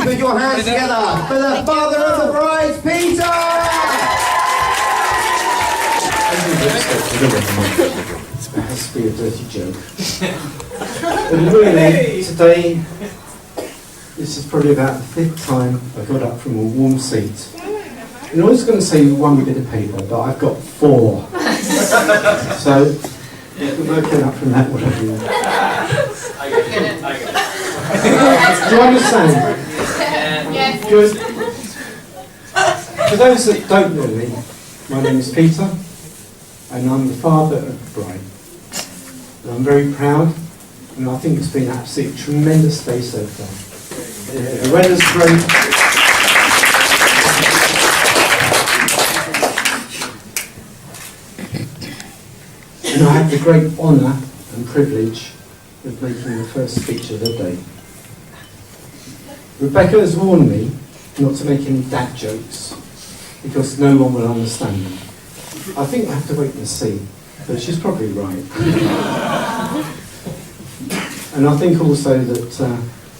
you put your hands together for the father of the bride, Peter? It has to be a dirty joke. And really, today, this is probably about the 5th time I got up from a warm seat. And I was going to say one bit of paper, but I've got 4. So, working up from that, whatever you want. Do you understand? Yes. Good. For those that don't know me, my name is Peter, and I'm the father of the bride. And I'm very proud, and I think it's been an absolutely tremendous day so far. The weather's great. And I have the great honour and privilege of making the first speech of the day. Rebecca has warned me not to make any dad jokes because no one will understand them. I think I have to wait and see, but she's probably right. And I think also that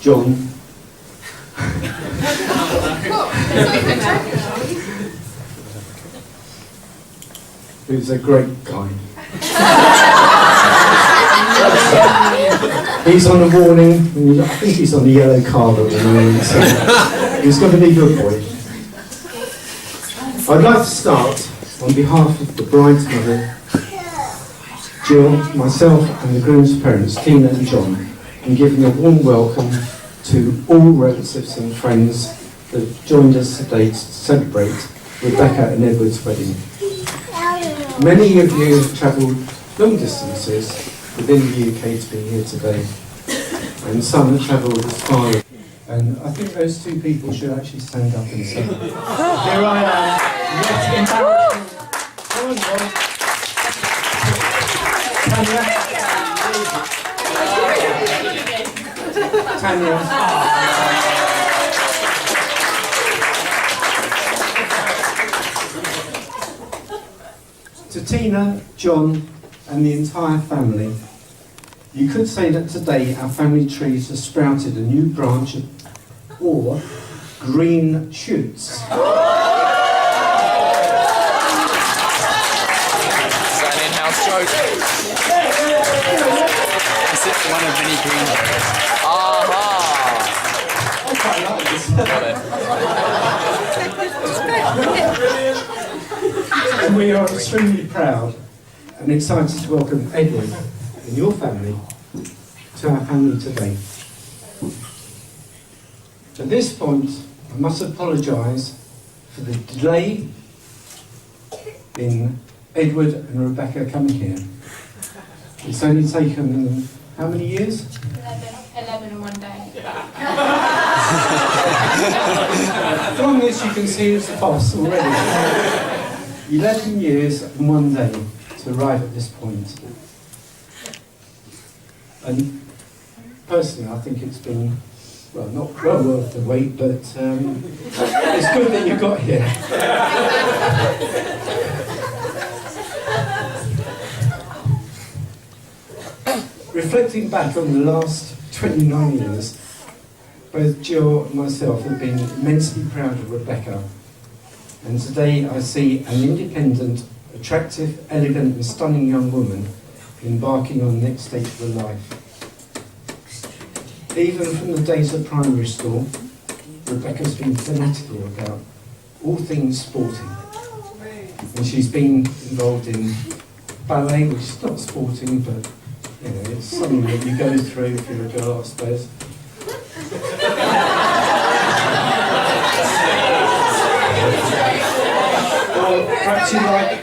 John who's a great guy. He's on a warning, and I think he's on a yellow card at the moment, so he's got to be a good boy. I'd like to start on behalf of the bride's mother, Jill, myself and the groom's parents, Tina and John, in giving a warm welcome to all relatives and friends that have joined us today to celebrate Rebecca and Edward's wedding. Many of you have travelled long distances within the UK to be here today, and some have travelled as far as... And I think those 2 people should actually stand up and say, here I am, yet embarrassing. Come on, John. Tanya. To Tina, John, and the entire family, you could say that today our family trees have sprouted a new branch or green shoots. Is that an in-house joke? Is it one of many green jokes? Aha! I quite like this. Got it. And we are extremely proud and excited to welcome Edward and your family to our family today. At this point, I must apologise for the delay in Edward and Rebecca coming here. It's only taken them how many years? 11 in one day. From this you can see it's the boss already. 11 years and 1 day to arrive at this point. And personally I think it's been, well, not well worth the wait, but it's good that you got here. Reflecting back on the last 29 years, both Jill and myself have been immensely proud of Rebecca. And today I see an independent, attractive, elegant and stunning young woman embarking on the next stage of her life. Even from the days of primary school, Rebecca's been fanatical about all things sporting. And she's been involved in ballet, which is not sporting, but you know, it's something that you go through if you're a girl, I suppose. Or perhaps you like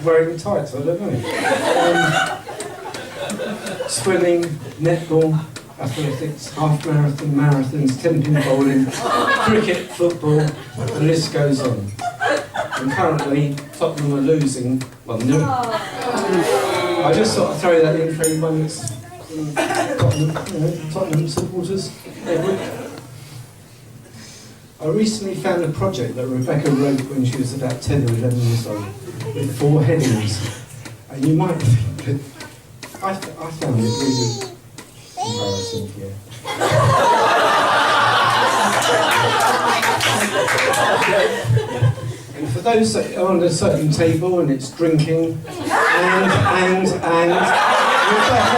wearing tights, I don't know. Swimming, netball, athletics, half marathon, marathons, 10-pin bowling, cricket, football, the list goes on. And currently, Tottenham are losing 1-0. I just thought I'd throw that in for anyone that's Tottenham supporters. Edward. I recently found a project that Rebecca wrote when she was about 10 or 11 years old, with 4 headings. And you might think that I found it really embarrassing here. And for those that are on a certain table and it's drinking, and Rebecca.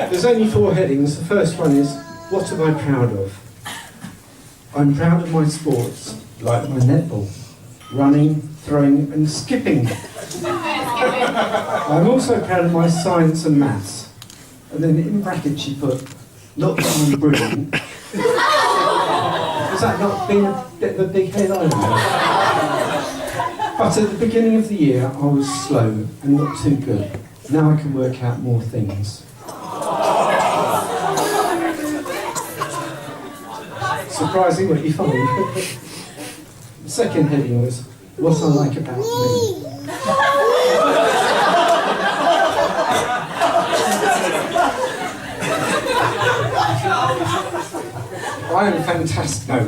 There's only 4 headings. The first one is, what am I proud of? I'm proud of my sports, like my netball, running, throwing and skipping. I'm also proud of my science and maths. And then in brackets she put, not that I'm brilliant. Has that not been a bit of a big headline? But at the beginning of the year I was slow and not too good. Now I can work out more things. Surprising what you find. The second heading was, what I like about me. I am fantastic. No.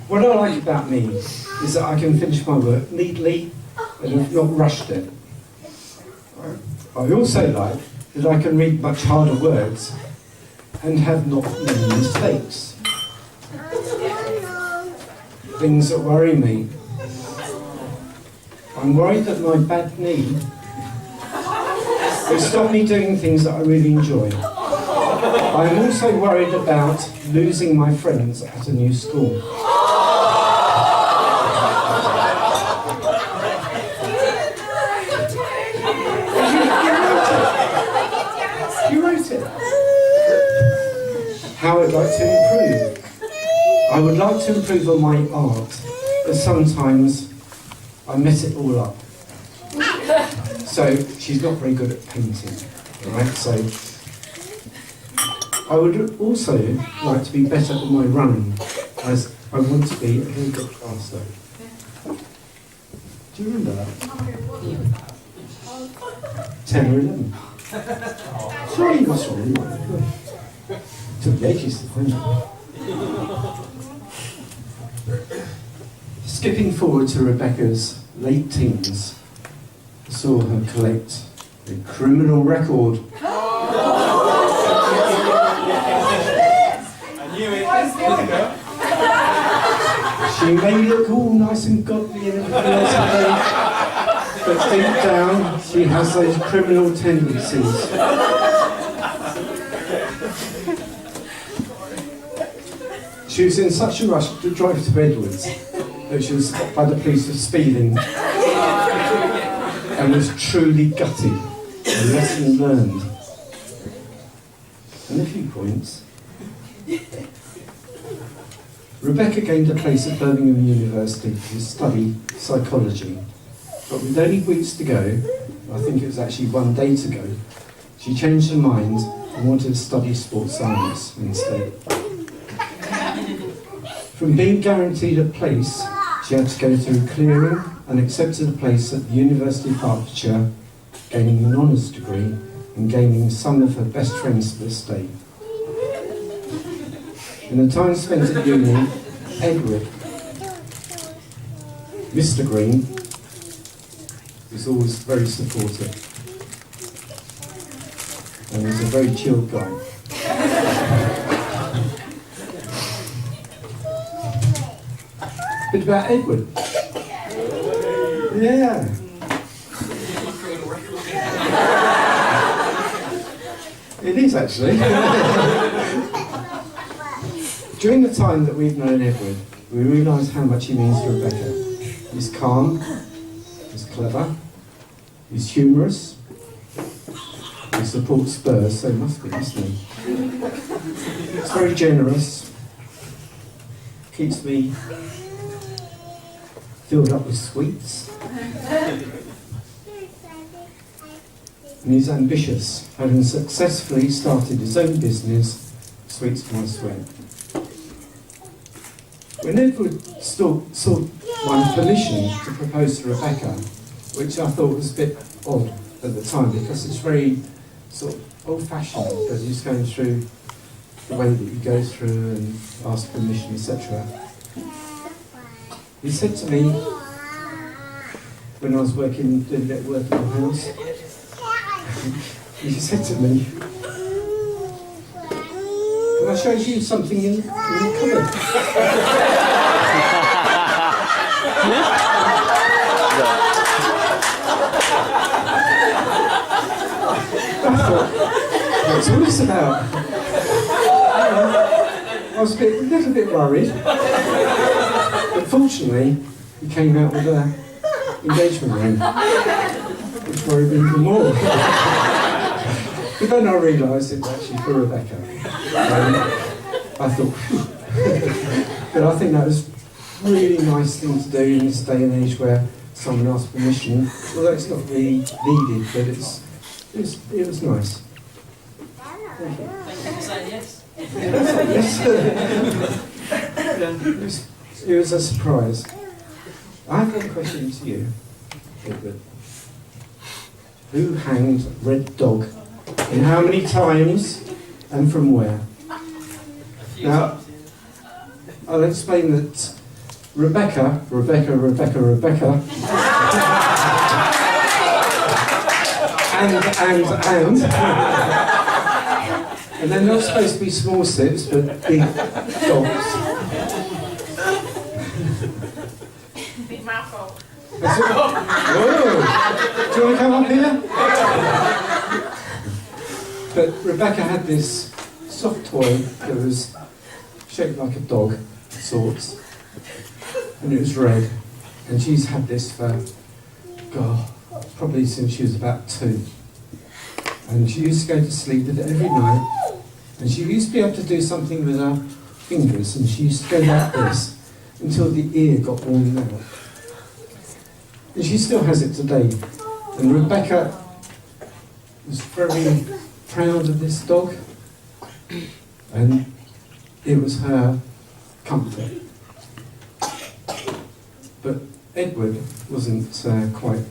What I like about me is that I can finish my work neatly and have not rushed it. I also like that I can read much harder words and have not many mistakes. Things that worry me. I'm worried that my bad knee will stop me doing things that I really enjoy. I'm also worried about losing my friends at a new school. You wrote it. How I'd like to improve. I would like to improve on my art, but sometimes I mess it all up. So she's not very good at painting, right? So I would also like to be better at my running, as I want to be a little bit faster. Do you remember that? 10 or 11. Sorry, you must remember. Took the ages to find it. Skipping forward to Rebecca's late teens, I saw her collect a criminal record. I knew it. She may look all nice and godly and everything else, but deep down, she has those criminal tendencies. She was in such a rush to drive to Edwards that she was stopped by the police for speeding and was truly gutted. A lesson learned. And a few points. Rebecca gained a place at Birmingham University to study psychology, but with only weeks to go, I think it was actually 1 day to go, she changed her mind and wanted to study sports science instead. From being guaranteed a place, she had to go through clearing and accepted a place at the University of Hertfordshire, gaining an honours degree and gaining some of her best friends to this day. In the time spent at uni, Edward, Mr. Green, was always very supportive and was a very chilled guy. Bit about Edward. Yeah. It is actually. During the time that we've known Edward, we realise how much he means to Rebecca. He's calm, he's clever, he's humorous, he supports Spurs, so he must be, isn't he? He's very generous, keeps me filled up with sweets. And he's ambitious, having successfully started his own business, Sweets to My Sweat. When Edward saw my permission to propose to Rebecca, which I thought was a bit odd at the time because it's very sort of old-fashioned, because he's going through the way that you go through and ask permission, etc. He said to me, when I was doing a bit of work in the house, he said to me, "Can I show you something in the cupboard?" I thought, what's all this about? I was a little bit worried, but fortunately, he came out with an engagement ring, which worried me even more. But then I realised it was actually for Rebecca. I thought, phew. But I think that was a really nice thing to do in this day and age where someone asks permission, although it's not really needed, but it was nice. Thank you. Thank you for saying yes. It was a surprise. I have one question to you, Edward. Who hanged Red Dog? And how many times? And from where? Now, I'll explain that Rebecca, and they're not supposed to be small sips, but big dogs. Big mouthful. That's it. Whoa! Do you want to come up here? But Rebecca had this soft toy that was shaped like a dog of sorts, and it was red. And she's had this for, God, probably since she was about 2. And she used to go to sleep with it every night. And she used to be able to do something with her fingers, and she used to go like this until the ear got worn out. And she still has it today. And Rebecca was very proud of this dog, and it was her comfort. But Edward wasn't quite,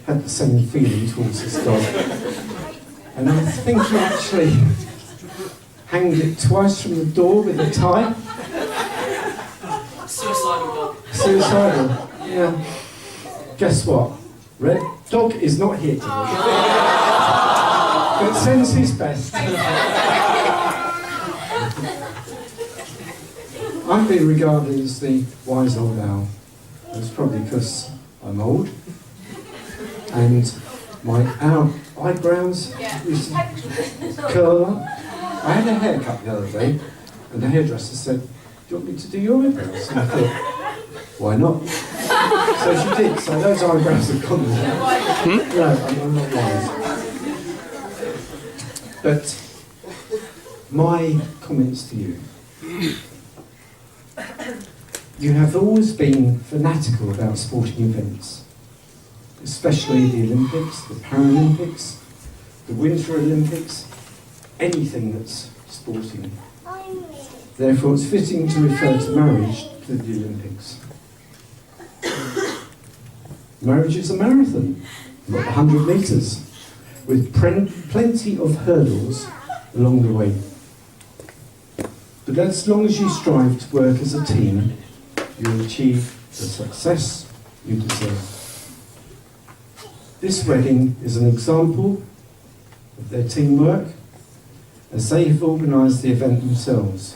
had the same feeling towards this dog. And I think he actually hanged it twice from the door with a tie. Suicidal dog. Suicidal, yeah. Guess what? Red Dog is not here today. But sends his best. I've been regarded as the wise old owl. It's probably because I'm old. And my eyebrows used to curl up. I had a haircut the other day, and the hairdresser said, "Do you want me to do your eyebrows?" And I thought, why not? So she did, so those eyebrows have gone now. No, I'm not wise. But my comments to you. You have always been fanatical about sporting events, especially the Olympics, the Paralympics, the Winter Olympics, anything that's sporting. Therefore, it's fitting to refer to marriage to the Olympics. Marriage is a marathon, not 100 metres, with plenty of hurdles along the way. But as long as you strive to work as a team, you'll achieve the success you deserve. This wedding is an example of their teamwork, as they have organised the event themselves.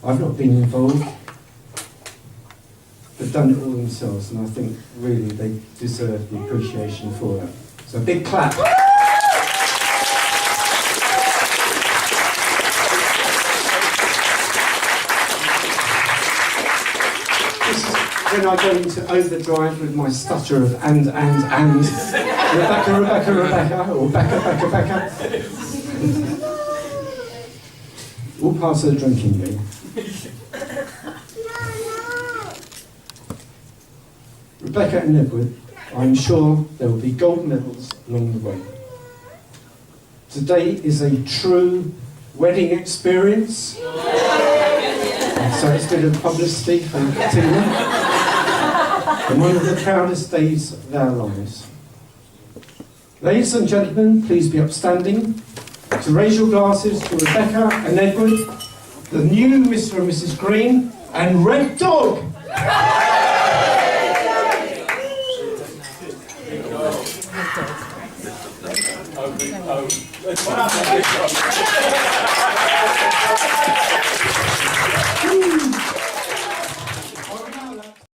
I've not been involved, but done it all themselves, and I think really they deserve the appreciation for that. So a big clap. This is when I go into overdrive with my stutter of and. Rebecca, or Becca. All part of the drinking game. Rebecca and Edward, I'm sure there will be gold medals along the way. Today is a true wedding experience. So it's been a publicity for Tina. And one of the proudest days of our lives. Ladies and gentlemen, please be upstanding. To raise your glasses to Rebecca and Edward, the new Mr. and Mrs. Green, and Red Dog.